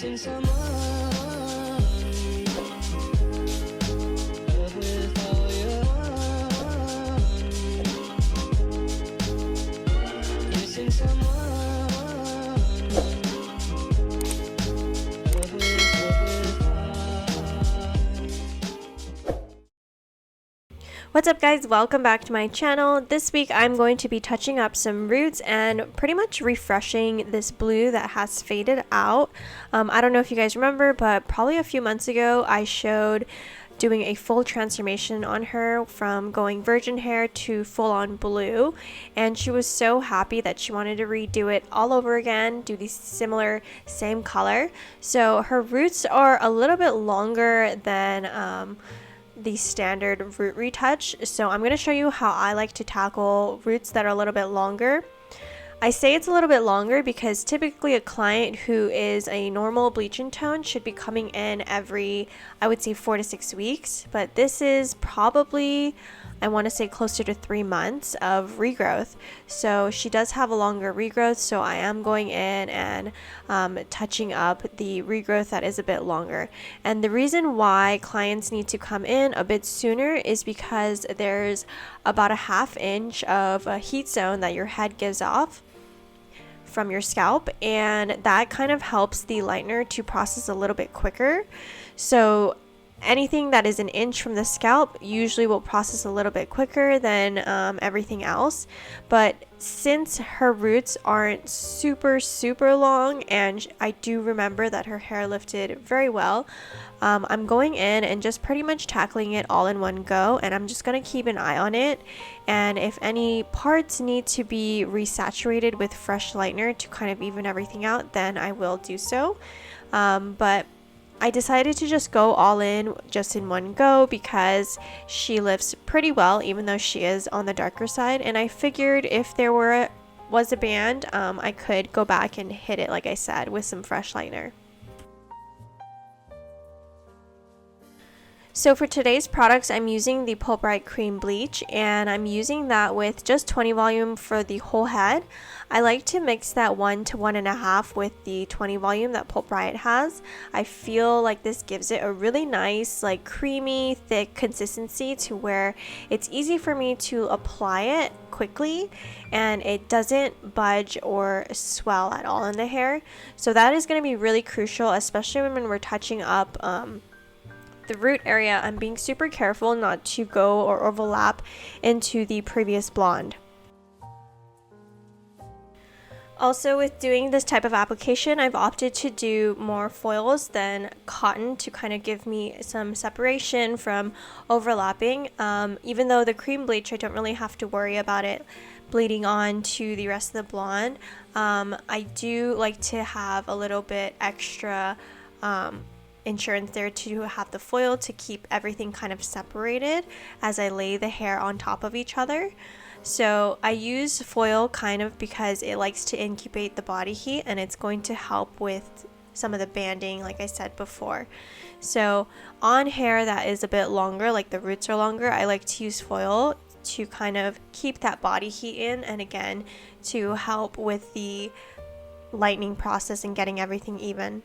missing someone. Love with all your heart. Missing someone. Love with heart. What's up guys, welcome back to my channel. This week I'm going to be touching up some roots and pretty much refreshing this blue that has faded out. I don't know if you guys remember, but probably a few months ago I showed doing a full transformation on her from going virgin hair to full on blue, and she was so happy that she wanted to redo it all over again, do the similar same color. So her roots are a little bit longer than the standard root retouch, so I'm going to show you how I like to tackle roots that are a little bit longer. I say it's a little bit longer because typically a client who is a normal bleach and tone should be coming in every, I would say, 4 to 6 weeks, but this is probably, I want to say, closer to 3 months of regrowth. So she does have a longer regrowth, so I am going in and touching up the regrowth that is a bit longer. And the reason why clients need to come in a bit sooner is because there's about a ½ inch of a heat zone that your head gives off from your scalp, and that kind of helps the lightener to process a little bit quicker. So anything that is an inch from the scalp usually will process a little bit quicker than everything else. But since her roots aren't super long, and I do remember that her hair lifted very well, I'm going in and just pretty much tackling it all in one go, and I'm just going to keep an eye on it, and if any parts need to be resaturated with fresh lightener to kind of even everything out, then I will do so. But I decided to just go all in just in one go because she lifts pretty well, even though she is on the darker side, and I figured if there was a band, I could go back and hit it, like I said, with some fresh lightener. So for today's products, I'm using the Pulp Bright Cream Bleach, and I'm using that with just 20 volume for the whole head. I like to mix that 1 to 1.5 with the 20 volume that Pulp Bright has. I feel like this gives it a really nice, like, creamy, thick consistency to where it's easy for me to apply it quickly and it doesn't budge or swell at all in the hair. So that is going to be really crucial, especially when we're touching up the root area. I'm being super careful not to go or overlap into the previous blonde. Also, with doing this type of application, I've opted to do more foils than cotton to kind of give me some separation from overlapping. Even though the cream bleach, I don't really have to worry about it bleeding on to the rest of the blonde. I do like to have a little bit extra insurance there to have the foil to keep everything kind of separated as I lay the hair on top of each other. So I use foil kind of because it likes to incubate the body heat, and it's going to help with some of the banding, like I said before. So on hair that is a bit longer, like the roots are longer, I like to use foil to kind of keep that body heat in, and again to help with the lightening process and getting everything even.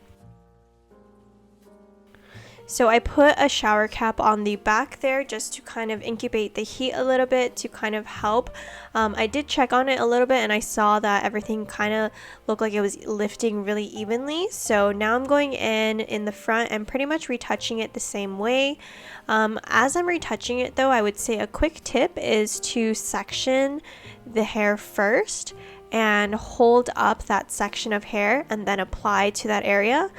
So I put a shower cap on the back there just to kind of incubate the heat a little bit to kind of help. I did check on it a little bit and I saw that everything kind of looked like it was lifting really evenly. So now I'm going in the front and pretty much retouching it the same way. As I'm retouching it though, I would say a quick tip is to section the hair first and hold up that section of hair and then apply to that area.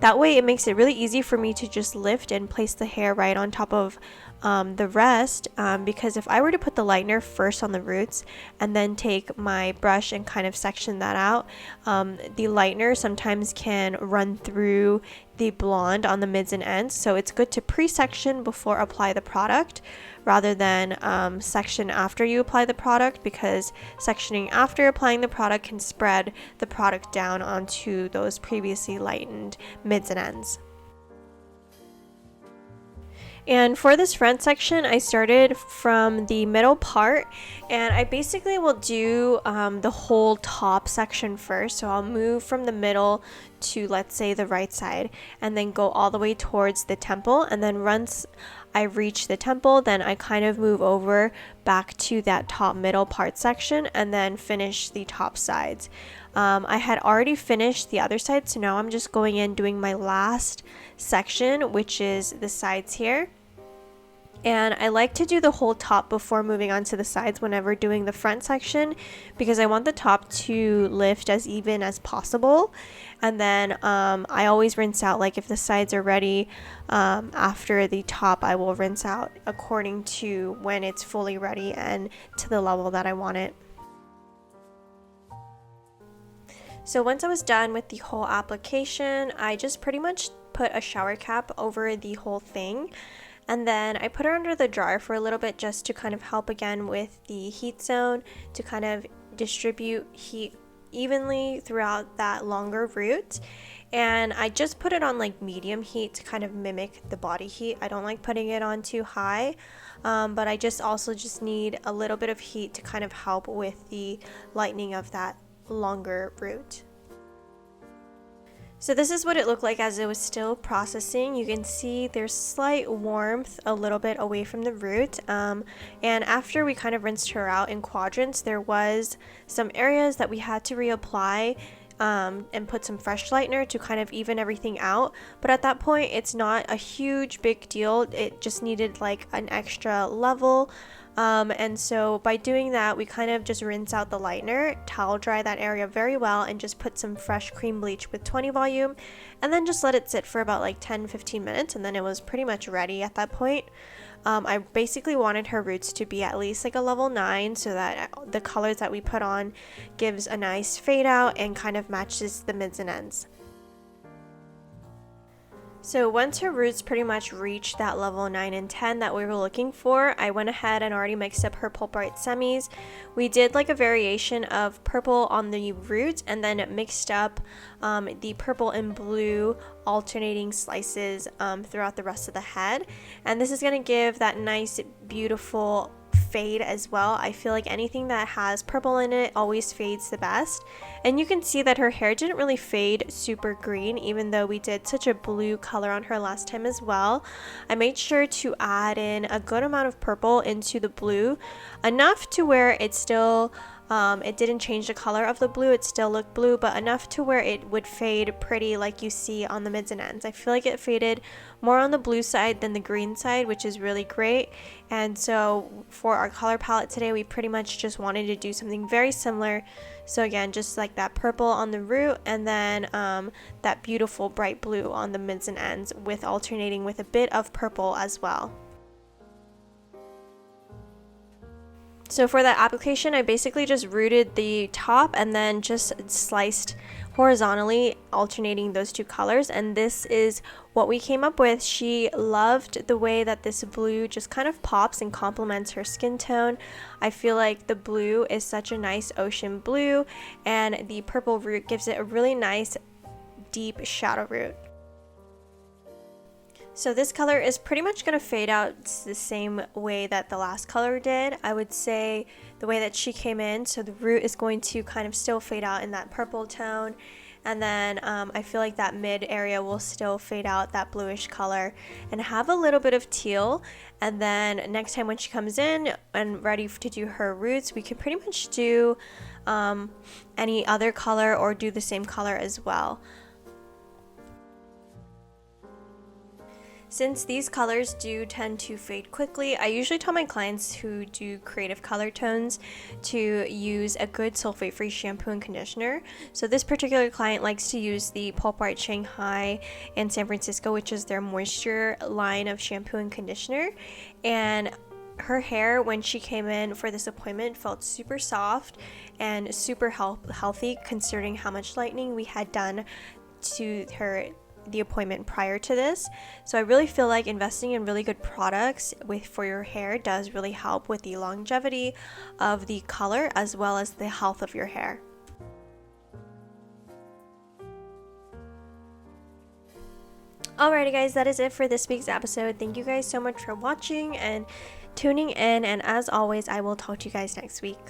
That way it makes it really easy for me to just lift and place the hair right on top of the rest, because if I were to put the lightener first on the roots and then take my brush and kind of section that out, the lightener sometimes can run through the blonde on the mids and ends, so it's good to pre-section before apply the product rather than section after you apply the product, because sectioning after applying the product can spread the product down onto those previously lightened mids and ends. And for this front section, I started from the middle part, and I basically will do the whole top section first. So I'll move from the middle to, let's say, the right side, and then go all the way towards the temple. And then once I reach the temple, then I kind of move over back to that top middle part section and then finish the top sides. I had already finished the other side, so now I'm just going in doing my last section, which is the sides here. And I like to do the whole top before moving on to the sides whenever doing the front section, because I want the top to lift as even as possible. And then I always rinse out, like if the sides are ready after the top, I will rinse out according to when it's fully ready and to the level that I want it. So once I was done with the whole application, I just pretty much put a shower cap over the whole thing. And then I put her under the dryer for a little bit just to kind of help again with the heat zone, to kind of distribute heat evenly throughout that longer root. And I just put it on like medium heat to kind of mimic the body heat. I don't like putting it on too high, but I just need a little bit of heat to kind of help with the lightening of that longer root. So this is what it looked like as it was still processing. You can see there's slight warmth a little bit away from the root. And after we kind of rinsed her out in quadrants, there was some areas that we had to reapply and put some fresh lightener to kind of even everything out. But at that point, it's not a huge big deal. It just needed like an extra level. And so by doing that, we kind of just rinse out the lightener, towel dry that area very well, and just put some fresh cream bleach with 20 volume, and then just let it sit for about like 10-15 minutes, and then it was pretty much ready at that point. I basically wanted her roots to be at least like a level 9 so that the colors that we put on gives a nice fade out and kind of matches the mids and ends. So once her roots pretty much reached that level 9 and 10 that we were looking for, I went ahead and already mixed up her Pulp Bright semis. We did like a variation of purple on the roots and then mixed up the purple and blue alternating slices throughout the rest of the head. And this is going to give that nice, beautiful fade as well. I feel like anything that has purple in it always fades the best. And you can see that her hair didn't really fade super green, even though we did such a blue color on her last time as well. I made sure to add in a good amount of purple into the blue, enough to where it still it didn't change the color of the blue, it still looked blue, but enough to where it would fade pretty like you see on the mids and ends. I feel like it faded more on the blue side than the green side, which is really great. And so for our color palette today, we pretty much just wanted to do something very similar. So again, just like that purple on the root, and then that beautiful bright blue on the mids and ends, with alternating with a bit of purple as well. So for that application, I basically just rooted the top and then just sliced horizontally, alternating those two colors, and this is what we came up with. She loved the way that this blue just kind of pops and complements her skin tone. I feel like the blue is such a nice ocean blue, and the purple root gives it a really nice deep shadow root. So this color is pretty much going to fade out the same way that the last color did. I would say the way that she came in, so the root is going to kind of still fade out in that purple tone, and then I feel like that mid area will still fade out that bluish color and have a little bit of teal. And then next time when she comes in and ready to do her roots, we can pretty much do any other color or do the same color as well. Since these colors do tend to fade quickly, I usually tell my clients who do creative color tones to use a good sulfate-free shampoo and conditioner. So this particular client likes to use the Pulp Bright Shanghai and San Francisco, which is their moisture line of shampoo and conditioner. And her hair, when she came in for this appointment, felt super soft and super healthy, considering how much lightening we had done to her the appointment prior to this. So I really feel like investing in really good products for your hair does really help with the longevity of the color as well as the health of your hair. Alrighty guys, that is it for this week's episode. Thank you guys so much for watching and tuning in, and as always, I will talk to you guys next week.